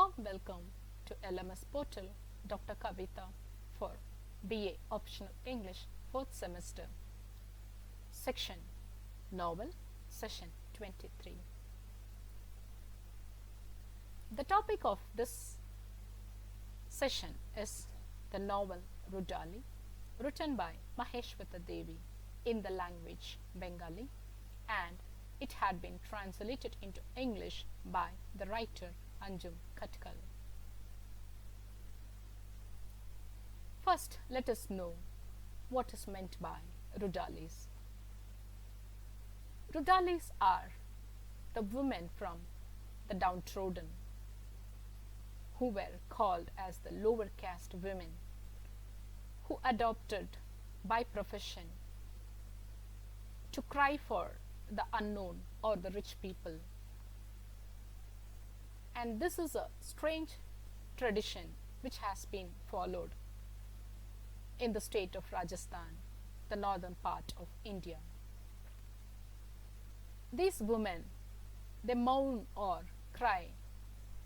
warm welcome to LMS portal Dr. Kavitha for BA Optional English 4th semester. Section Novel, Session 23. The topic of this session is the novel Rudali, written by MAHESWETA Devi in the language Bengali, and it had been translated into English by the writer Anjum Katkal. First, let us know what is meant by Rudalis. Rudalis are the women from the downtrodden who were called as the lower caste women, who adopted by profession to cry for the unknown or the rich people. And this is a strange tradition which has been followed in the state of Rajasthan, the northern part of India. These women, they mourn or cry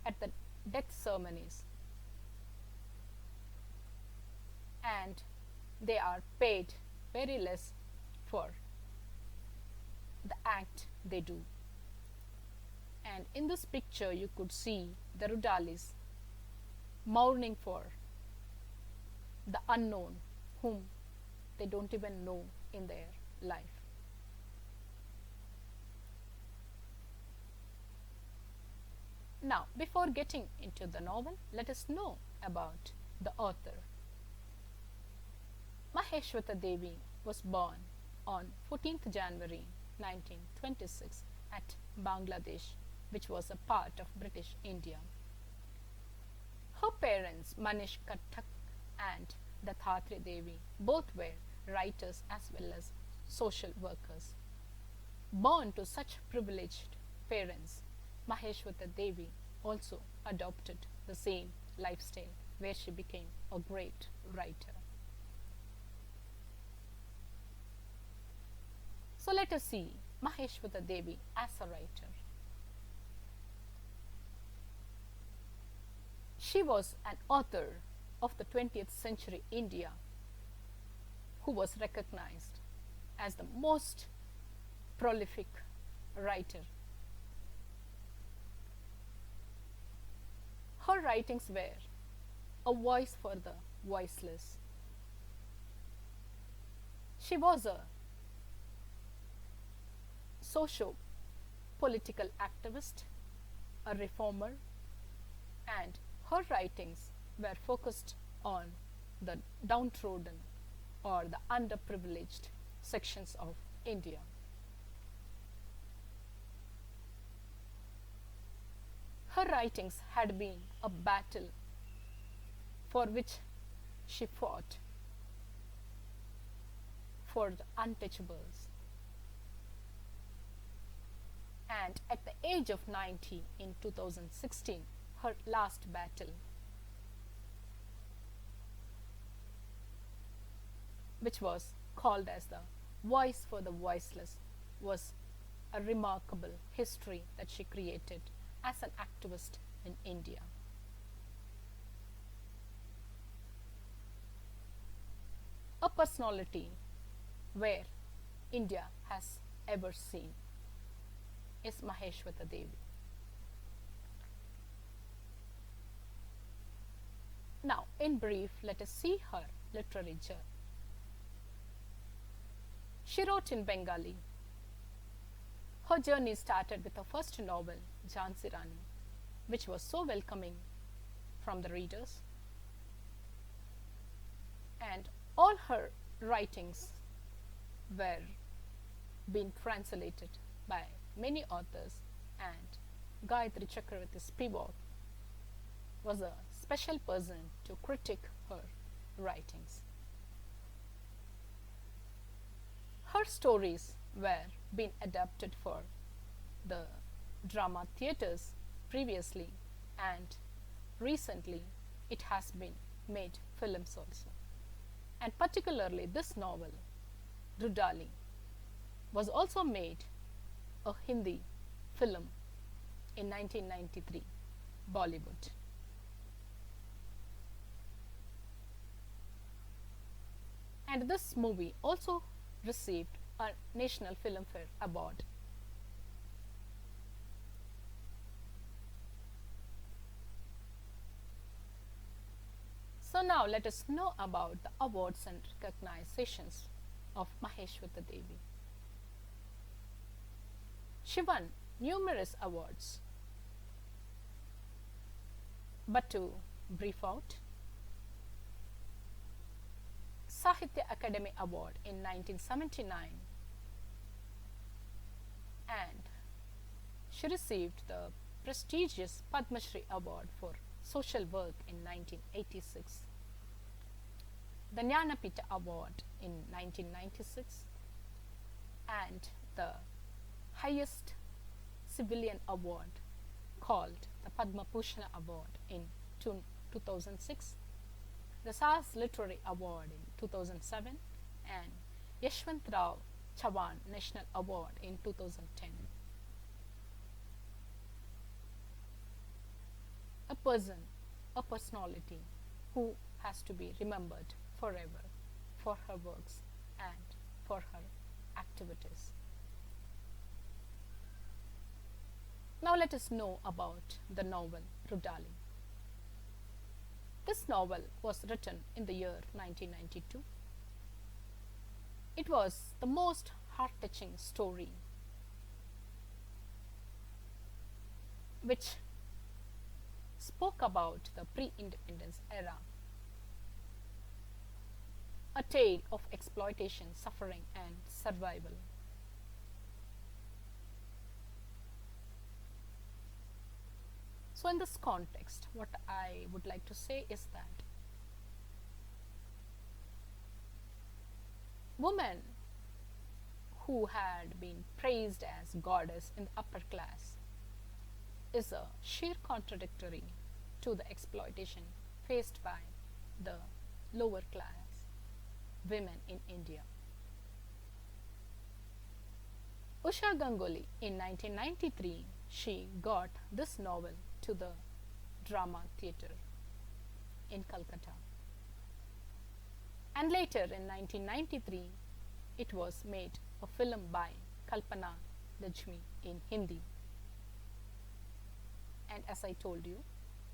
at the death ceremonies, and they are paid very less for the act they do. And in this picture you could see the Rudalis mourning for the unknown whom they don't even know in their life. Now, before getting into the novel, let us know about the author. MAHESWETA Devi was born on 14th January 1926 at Bangladesh, which was a part of British India. Her parents, Manish Kathak and Dattatri Devi, both were writers as well as social workers. Born to such privileged parents, MAHESWETA Devi also adopted the same lifestyle, where she became a great writer. So let us see MAHESWETA Devi as a writer. She was an author of the 20th century India who was recognized as the most prolific writer. Her writings were a voice for the voiceless. She was a socio-political activist, a reformer, and her writings were focused on the downtrodden or the underprivileged sections of India. Her writings had been a battle for which she fought for the untouchables. And at the age of 90 in 2016, her last battle, which was called as the Voice for the Voiceless, was a remarkable history that she created as an activist in India. A personality where India has ever seen is MAHESWETA Devi. Now, in brief, let us see her literary journey. She wrote in Bengali. Her journey started with her first novel, Jhansi Rani, which was so welcoming from the readers. And all her writings were being translated by many authors, and Gayatri Chakravarti Spivak was a special person to critique her writings. Her stories were being adapted for the drama theatres previously, and recently it has been made films also. And particularly this novel, Rudali, was also made a Hindi film in 1993, Bollywood. And this movie also received a National Filmfare Award. So now let us know about the awards and recognitions of Mahesweta Devi. She won numerous awards. But to brief out, Sahitya Academy Award in 1979, and she received the prestigious Padma Shri Award for social work in 1986, the Jnanapita Award in 1996, and the highest civilian award called the Padma Bhushan Award in 2006, the SAS Literary Award in 2007, and Yashwant Rao Chavan National Award in 2010. A person, a personality who has to be remembered forever for her works and for her activities. Now let us know about the novel Rudali. This novel was written in the year 1992. It was the most heart-touching story which spoke about the pre-independence era, a tale of exploitation, suffering, and survival. So in this context, what I would like to say is that women who had been praised as goddess in the upper class is a sheer contradictory to the exploitation faced by the lower class women in India. Usha Ganguly in 1993, she got this novel to the drama theatre in Calcutta. And later in 1993, it was made a film by Kalpana Lajmi in Hindi. And as I told you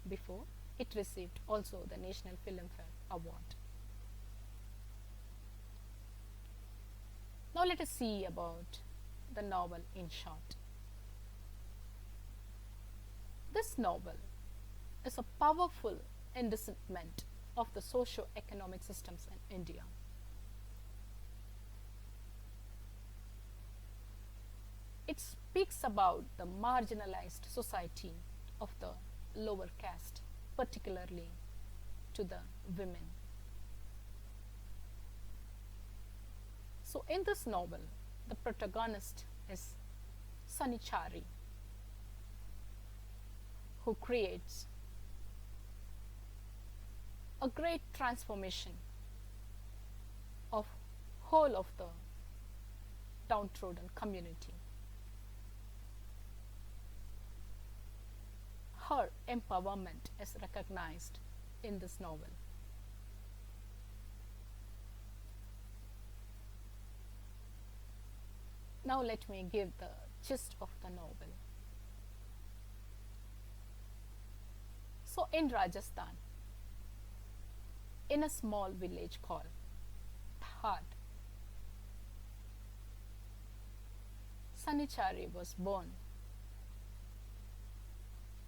before, it received also the National Filmfare Award. Now let us see about the novel in short. This novel is a powerful indictment of the socio-economic systems in India. It speaks about the marginalized society of the lower caste, particularly to the women. So in this novel, the protagonist is Sanichari, who creates a great transformation of whole of the downtrodden community. Her empowerment is recognized in this novel. Now let me give the gist of the novel. So in Rajasthan, in a small village called Thad, Sanichari was born.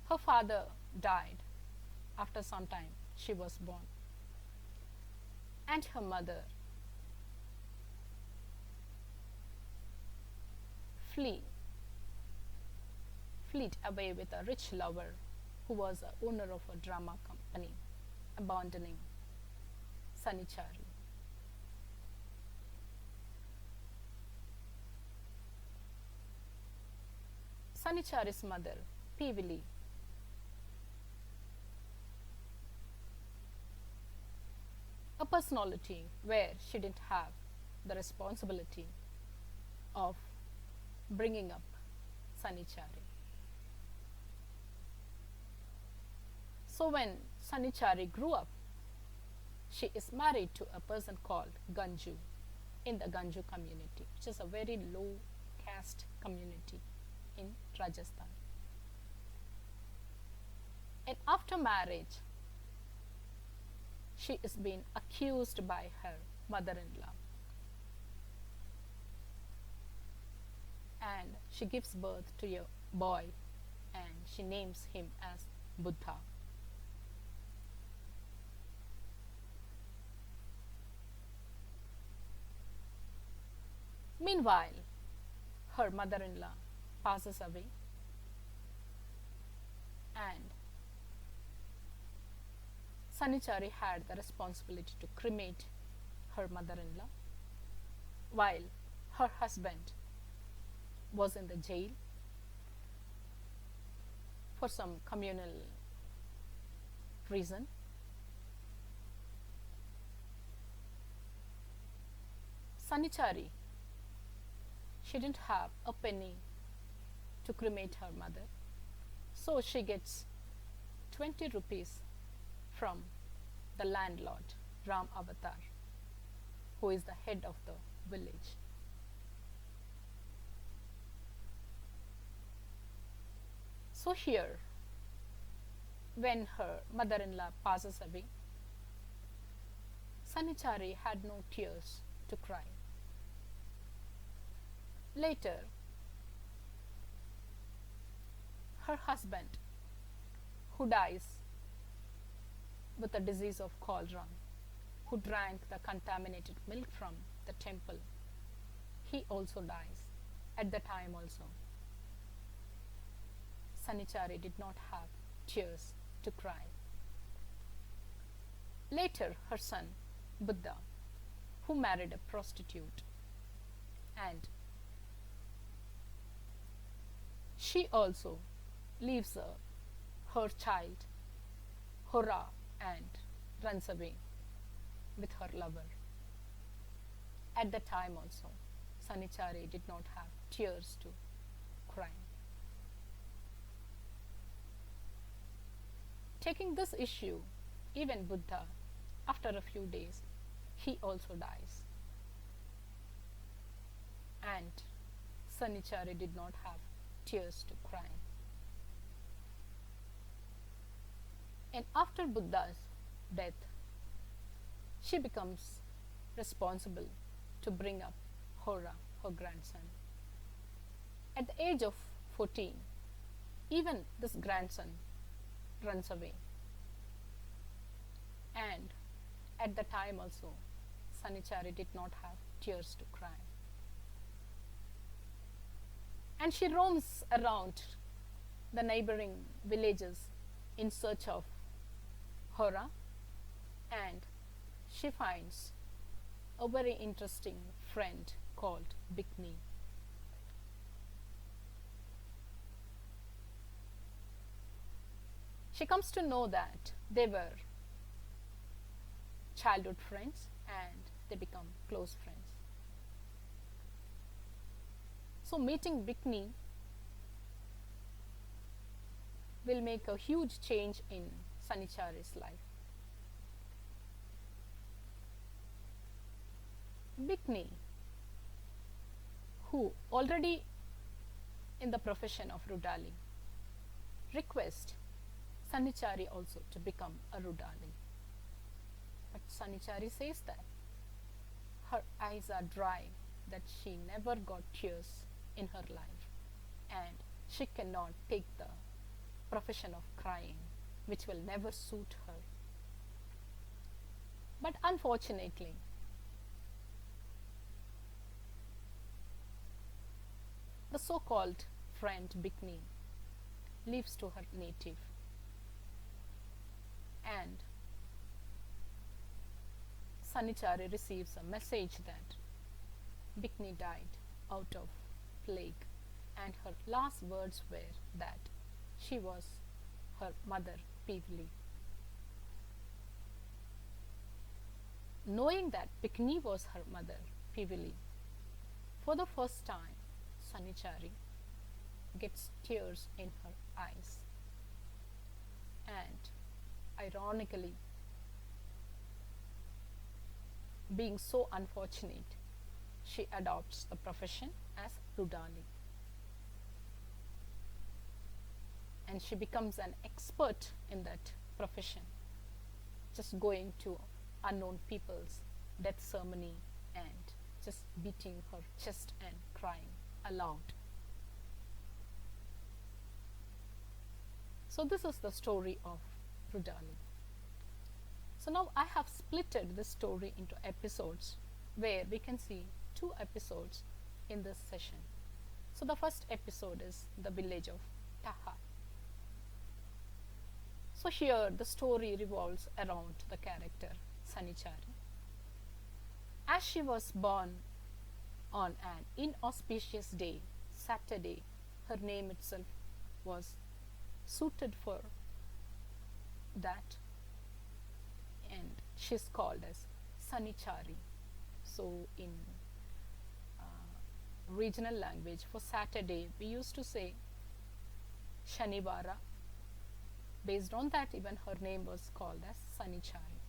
Her father died after some time she was born, and her mother fled away with a rich lover who was the owner of a drama company, abandoning Sanichari. Sanichari's mother, Pivili, a personality where she didn't have the responsibility of bringing up Sanichari. So when Sanichari grew up, she is married to a person called Ganju in the Ganju community, which is a very low caste community in Rajasthan. And after marriage, she is being accused by her mother-in-law, and she gives birth to a boy and she names him as Buddha. Meanwhile, her mother-in-law passes away, and Sanichari had the responsibility to cremate her mother-in-law while her husband was in the jail for some communal reason. Sanichari, she didn't have a penny to cremate her mother, so she gets 20 rupees from the landlord, Ram Avatar, who is the head of the village. So here, when her mother-in-law passes away, Sanichari had no tears to cry. Later, her husband, who dies with the disease of cholera, who drank the contaminated milk from the temple, he also dies at the time also. Sanichari did not have tears to cry. Later, her son, Buddha, who married a prostitute, and she also leaves her child, Hora, and runs away with her lover. At the time also, Sanichari did not have tears to cry. Taking this issue, even Buddha, after a few days, he also dies. And Sanichari did not have tears to cry. And after Buddha's death, she becomes responsible to bring up Hora, her grandson. At the age of 14, even this grandson runs away. And at the time also, Sanichari did not have tears to cry. And she roams around the neighboring villages in search of Hora, and she finds a very interesting friend called Bikni. She comes to know that they were childhood friends and they become close friends. So meeting Bikni will make a huge change in Sanichari's life. Bikni, who already in the profession of Rudali, requests Sanichari also to become a Rudali. But Sanichari says that her eyes are dry, that she never got tears in her life, and she cannot take the profession of crying, which will never suit her. But unfortunately, the so-called friend Bikni leaves to her native, and Sanichari receives a message that Bikni died out of plague, and her last words were that she was her mother Pivli. Knowing that Bikni was her mother Pivli, for the first time Sanichari gets tears in her eyes, and ironically being so unfortunate, she adopts the profession as Rudali. And she becomes an expert in that profession, just going to unknown people's death ceremony and just beating her chest and crying aloud. So this is the story of Rudali. So now I have splitted this story into episodes where we can see 2 episodes in this session. So the first episode is the village of Taha. So here the story revolves around the character Sanichari. As she was born on an inauspicious day, Saturday, her name itself was suited for that, and she's called as Sanichari. So in regional language, for Saturday we used to say Shanivara. Based on that, even her name was called as Sanichari.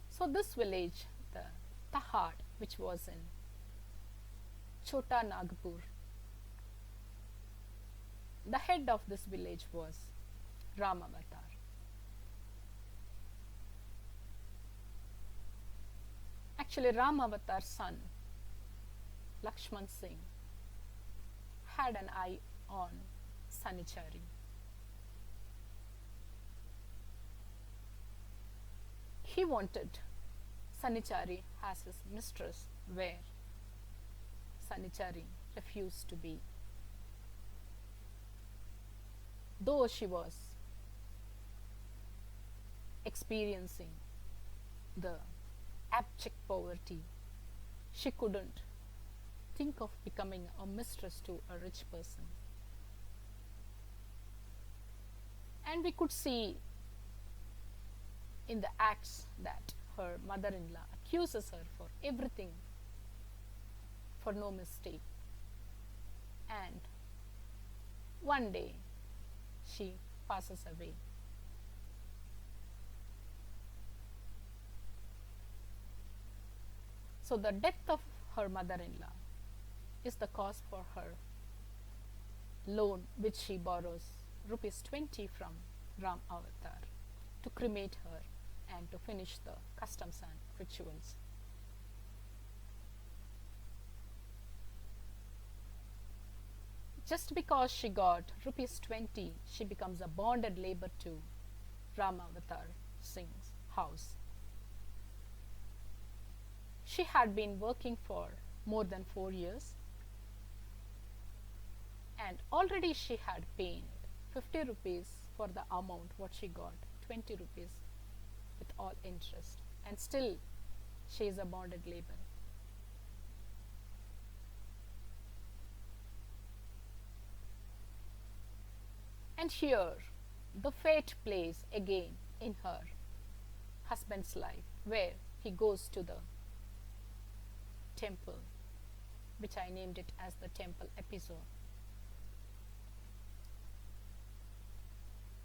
So this village, the Tahad, which was in Chota Nagpur, the head of this village was Ramavatar. Actually, Ramavatar's son, Lakshman Singh, had an eye on Sanichari. He wanted Sanichari as his mistress, where Sanichari refused to be. Though she was experiencing the abject poverty, she couldn't think of becoming a mistress to a rich person. And we could see in the acts that her mother-in-law accuses her for everything, for no mistake. And one day she passes away. So the death of her mother-in-law is the cause for her loan, which she borrows ₹20 from Ram Avatar to cremate her and to finish the customs and rituals. Just because she got ₹20, she becomes a bonded labor to Ramavatar Singh's house. She had been working for more than 4 years, and already she had paid ₹50 for the amount what she got, ₹20 with all interest, and still she is a bonded labor. And here the fate plays again in her husband's life, where he goes to the temple, which I named it as the temple episode.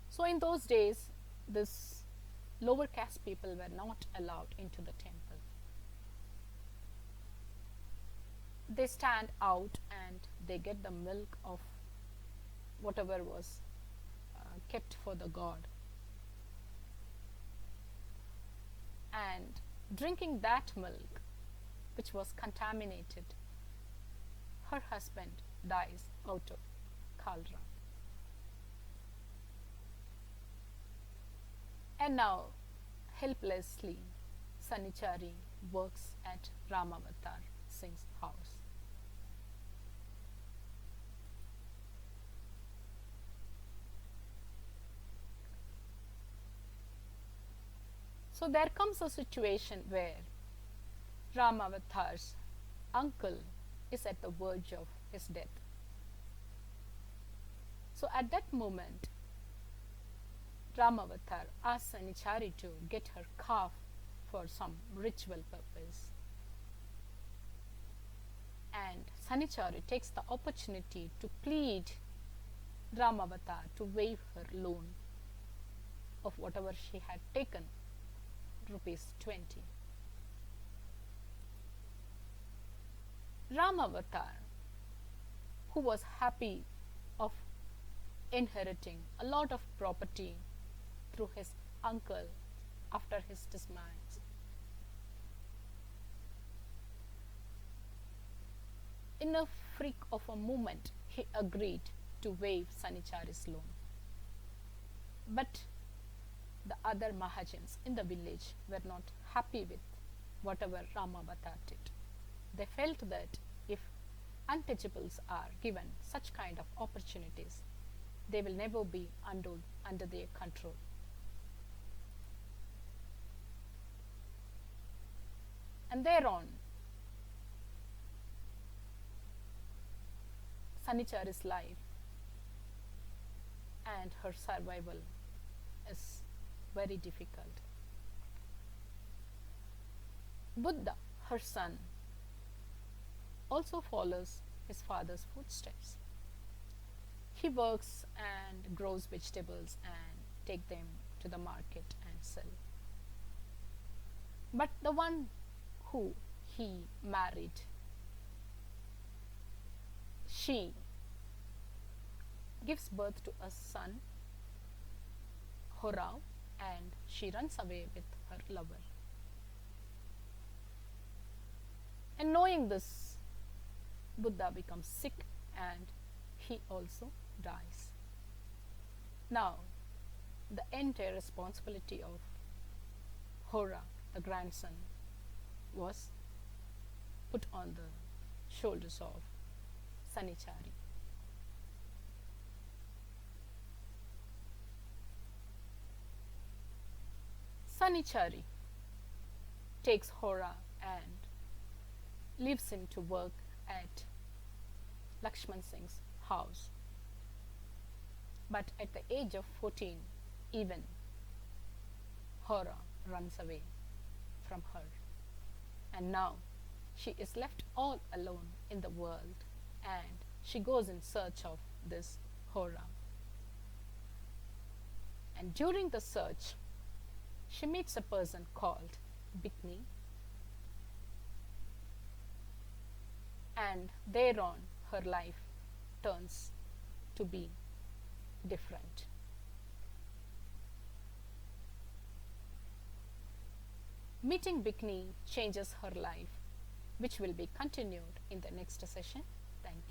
So in those days, this lower caste people were not allowed into the temple. They stand out and they get the milk of whatever was kept for the god, and drinking that milk, which was contaminated, her husband dies out of cholera. And now helplessly Sanichari works at Ramavatar Singh's house. So there comes a situation where Ramavatar's uncle is at the verge of his death. So at that moment, Ramavatar asks Sanichari to get her calf for some ritual purpose. And Sanichari takes the opportunity to plead Ramavatar to waive her loan of whatever she had taken rupees 20. Ramavatar, who was happy of inheriting a lot of property through his uncle after his demise, in a freak of a moment, he agreed to waive Sanichari's loan. But the other Mahajans in the village were not happy with whatever Ramavatar did. They felt that if untouchables are given such kind of opportunities, they will never be under their control. And thereon, Sanichari's life and her survival is very difficult. Buddha, her son, also follows his father's footsteps. He works and grows vegetables and take them to the market and sell. But the one who he married, she gives birth to a son, Horao, and she runs away with her lover. And knowing this, Buddha becomes sick and he also dies. Now, the entire responsibility of Hora, the grandson, was put on the shoulders of Sanichari. Sanichari takes Hora and leaves him to work at Lakshman Singh's house. But at the age of 14, even Hora runs away from her. And now she is left all alone in the world, and she goes in search of this Hora. And during the search, she meets a person called Bikni, and thereon her life turns to be different. Meeting Bikni changes her life, which will be continued in the next session. Thank you.